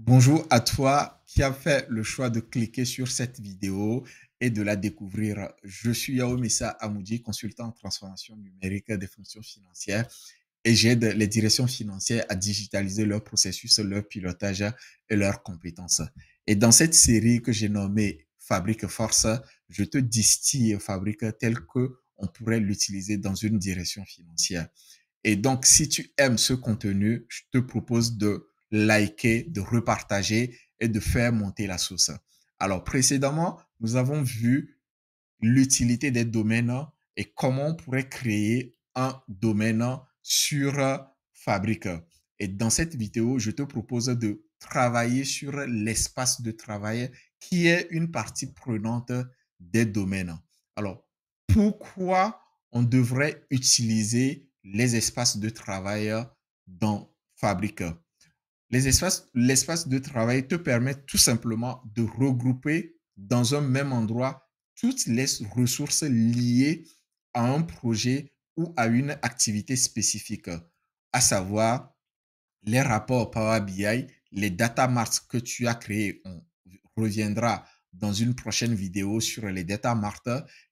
Bonjour à toi qui a fait le choix de cliquer sur cette vidéo et de la découvrir. Je suis Yao Missa Amoudi, consultant en transformation numérique des fonctions financières et j'aide les directions financières à digitaliser leurs processus, leur pilotage et leurs compétences. Et dans cette série que j'ai nommée Fabrique Force, je te distille Fabrique tel que on pourrait l'utiliser dans une direction financière. Et donc, si tu aimes ce contenu, je te propose de liker, de repartager et de faire monter la sauce. Alors, précédemment, nous avons vu l'utilité des domaines et comment on pourrait créer un domaine sur Fabrique. Et dans cette vidéo, je te propose de travailler sur l'espace de travail qui est une partie prenante des domaines. Alors, pourquoi on devrait utiliser les espaces de travail dans Fabrique? L'espace de travail te permet tout simplement de regrouper dans un même endroit toutes les ressources liées à un projet ou à une activité spécifique, à savoir les rapports Power BI, les data marts que tu as créés. On reviendra dans une prochaine vidéo sur les data marts,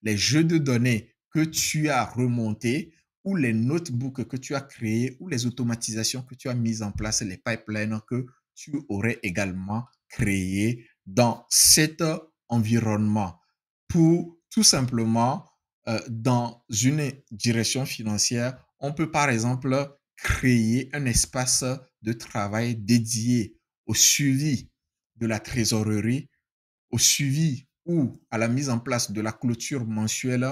les jeux de données que tu as remontés ou les notebooks que tu as créés ou les automatisations que tu as mises en place, les pipelines que tu aurais également créés dans cet environnement pour tout simplement dans une direction financière, on peut par exemple créer un espace de travail dédié au suivi de la trésorerie, au suivi ou à la mise en place de la clôture mensuelle,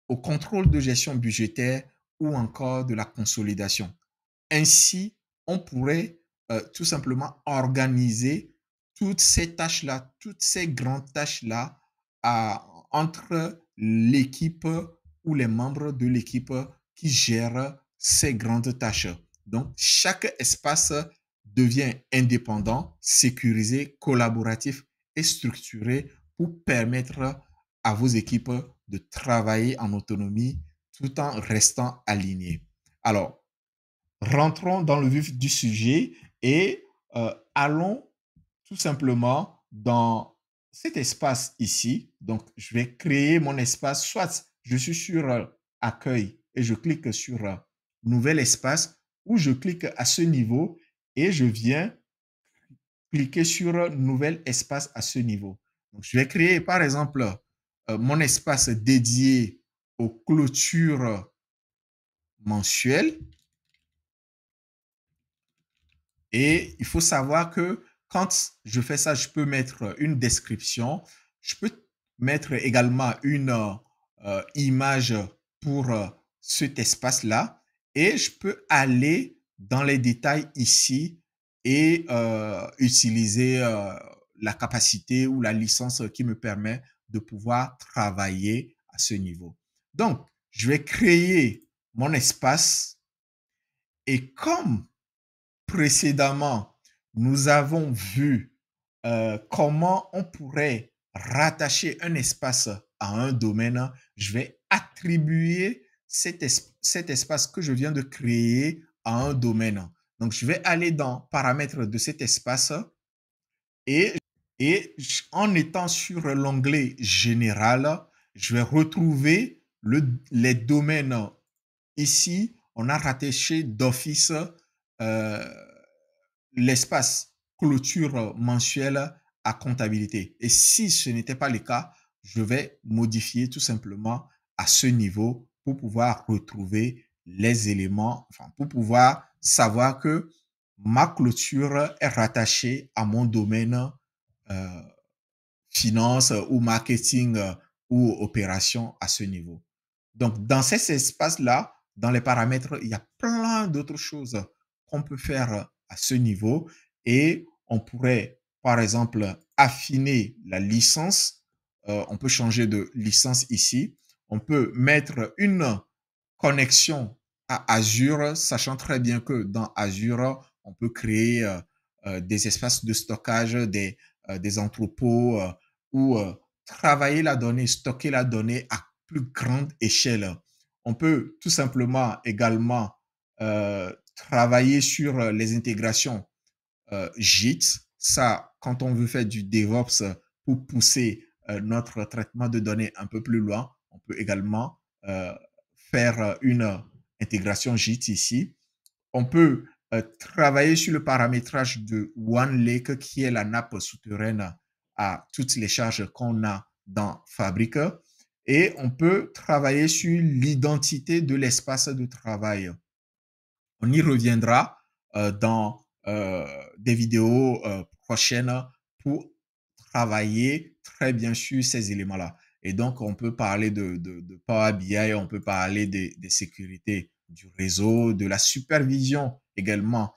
au contrôle de gestion budgétaire ou encore de la consolidation. Ainsi, on pourrait tout simplement organiser toutes ces tâches-là, toutes ces grandes tâches-là entre l'équipe ou les membres de l'équipe qui gèrent ces grandes tâches. Donc, chaque espace devient indépendant, sécurisé, collaboratif et structuré pour permettre à vos équipes de travailler en autonomie tout en restant alignés. Alors, rentrons dans le vif du sujet et allons tout simplement dans cet espace ici. Donc, je vais créer mon espace. Soit je suis sur accueil et je clique sur nouvel espace ou je clique à ce niveau et je viens cliquer sur nouvel espace à ce niveau. Donc, je vais créer par exemple mon espace dédié aux clôtures mensuelles. Et il faut savoir que quand je fais ça, je peux mettre une description. Je peux mettre également une image pour cet espace-là. Et je peux aller dans les détails ici et utiliser la capacité ou la licence qui me permet de pouvoir travailler à ce niveau. Donc, je vais créer mon espace et comme précédemment, nous avons vu comment on pourrait rattacher un espace à un domaine. Je vais attribuer cet espace que je viens de créer à un domaine. Donc, je vais aller dans paramètres de cet espace et, et en étant sur l'onglet général, je vais retrouver les domaines. Ici, on a rattaché d'office euh, l'espace clôture mensuelle à comptabilité. Et si ce n'était pas le cas, je vais modifier tout simplement à ce niveau pour pouvoir retrouver les éléments, enfin, pour pouvoir savoir que ma clôture est rattachée à mon domaine euh, finance ou marketing ou opération à ce niveau. Donc, dans ces espaces-là, dans les paramètres, il y a plein d'autres choses qu'on peut faire à ce niveau et on pourrait, par exemple, affiner la licence. On peut changer de licence ici. On peut mettre une connexion à Azure, sachant très bien que dans Azure, on peut créer des espaces de stockage, des entrepôts ou travailler la donnée, stocker la donnée à plus grande échelle. On peut tout simplement également travailler sur les intégrations Git. Ça, quand on veut faire du DevOps pour pousser notre traitement de données un peu plus loin, on peut également faire une intégration Git ici. On peut travailler sur le paramétrage de OneLake, qui est la nappe souterraine à toutes les charges qu'on a dans Fabric. Et on peut travailler sur l'identité de l'espace de travail. On y reviendra dans des vidéos prochaines pour travailler très bien sur ces éléments-là. Et donc, on peut parler de Power BI, on peut parler des sécurités du réseau, de la supervision également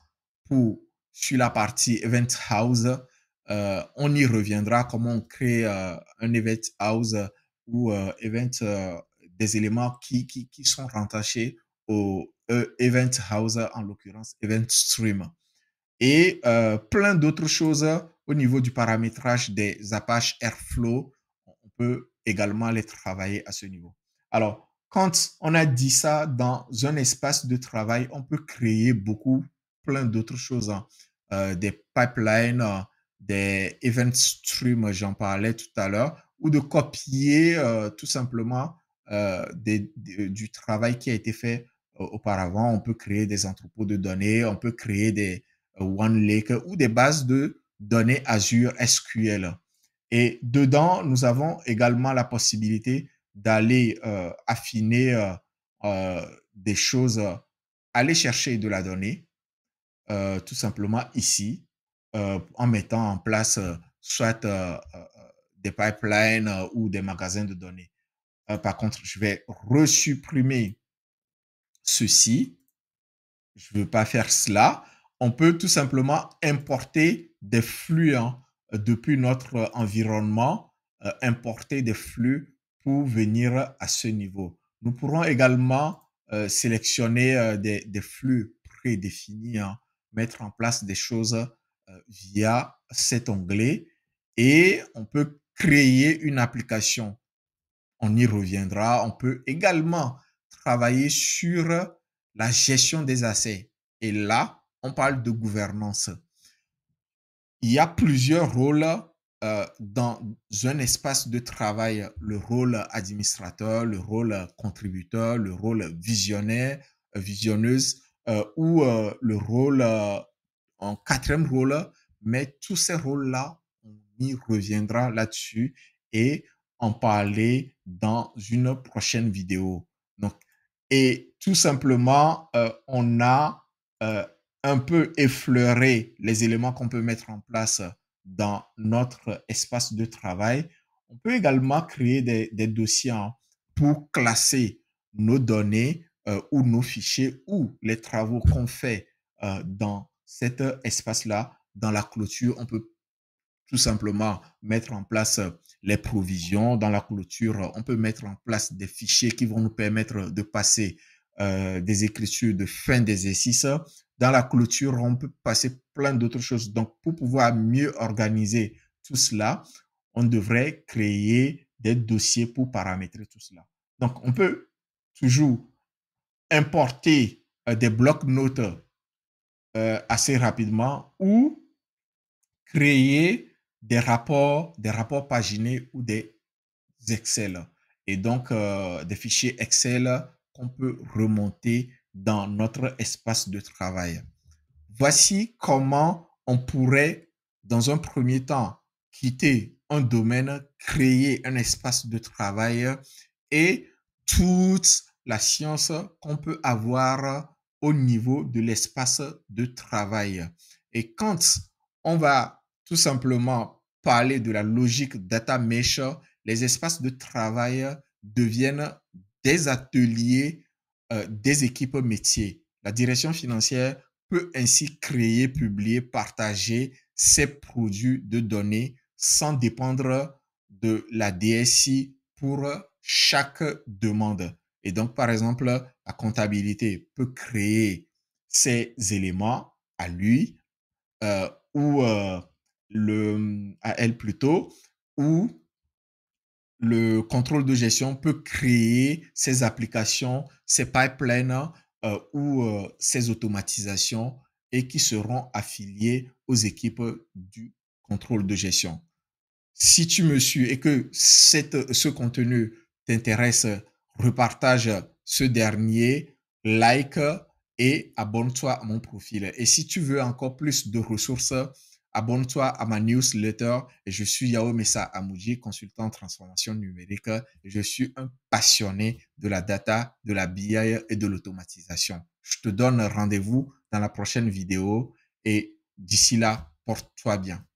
sur la partie Event House. On y reviendra, comment on crée un Event House ou des éléments qui sont rattachés au Event House, en l'occurrence Event Stream. Et plein d'autres choses au niveau du paramétrage des Apache Airflow. On peut également les travailler à ce niveau. Alors, quand on a dit ça dans un espace de travail, on peut créer plein d'autres choses, hein. Des pipelines, des event streams, j'en parlais tout à l'heure, ou de copier tout simplement du travail qui a été fait auparavant. On peut créer des entrepôts de données, on peut créer des OneLake ou des bases de données Azure SQL. Et dedans, nous avons également la possibilité d'aller affiner des choses, aller chercher de la donnée, tout simplement ici, en mettant en place soit des pipelines ou des magasins de données. Par contre, je vais resupprimer ceci. Je ne veux pas faire cela. On peut tout simplement importer des flux, hein, depuis notre environnement, importer des flux pour venir à ce niveau. Nous pourrons également sélectionner des flux prédéfinis, hein, mettre en place des choses via cet onglet et on peut créer une application. On y reviendra. On peut également travailler sur la gestion des assets. Et là, on parle de gouvernance. Il y a plusieurs rôles dans un espace de travail. Le rôle administrateur, le rôle contributeur, le rôle visionnaire, visionneuse, ou le rôle en quatrième rôle. Mais tous ces rôles-là, on y reviendra là-dessus et en parler dans une prochaine vidéo. Donc, et tout simplement, on a un peu effleurer les éléments qu'on peut mettre en place dans notre espace de travail. On peut également créer des dossiers, hein, pour classer nos données ou nos fichiers ou les travaux qu'on fait dans cet espace-là. Dans la clôture, on peut tout simplement mettre en place les provisions. Dans la clôture, on peut mettre en place des fichiers qui vont nous permettre de passer des écritures de fin d'exercice. Dans la clôture, on peut passer plein d'autres choses. Donc, pour pouvoir mieux organiser tout cela, on devrait créer des dossiers pour paramétrer tout cela. Donc, on peut toujours importer des blocs-notes assez rapidement ou créer des rapports paginés ou des Excel. Et donc, des fichiers Excel qu'on peut remonter dans notre espace de travail. Voici comment on pourrait, dans un premier temps, quitter un domaine, créer un espace de travail et toute la science qu'on peut avoir au niveau de l'espace de travail. Et quand on va tout simplement parler de la logique data mesh, les espaces de travail deviennent des ateliers des équipes métiers. La direction financière peut ainsi créer, publier, partager ses produits de données sans dépendre de la DSI pour chaque demande. Et donc, par exemple, la comptabilité peut créer ces éléments à lui ou à elle plutôt, ou le contrôle de gestion peut créer ces applications, ces pipelines ou ces automatisations et qui seront affiliés aux équipes du contrôle de gestion. Si tu me suis et que ce contenu t'intéresse, repartage ce dernier, like et abonne-toi à mon profil. Et si tu veux encore plus de ressources, abonne-toi à ma newsletter. Je suis Yao Messa Amoudji, consultant en transformation numérique. Je suis un passionné de la data, de la BI et de l'automatisation. Je te donne rendez-vous dans la prochaine vidéo et d'ici là, porte-toi bien.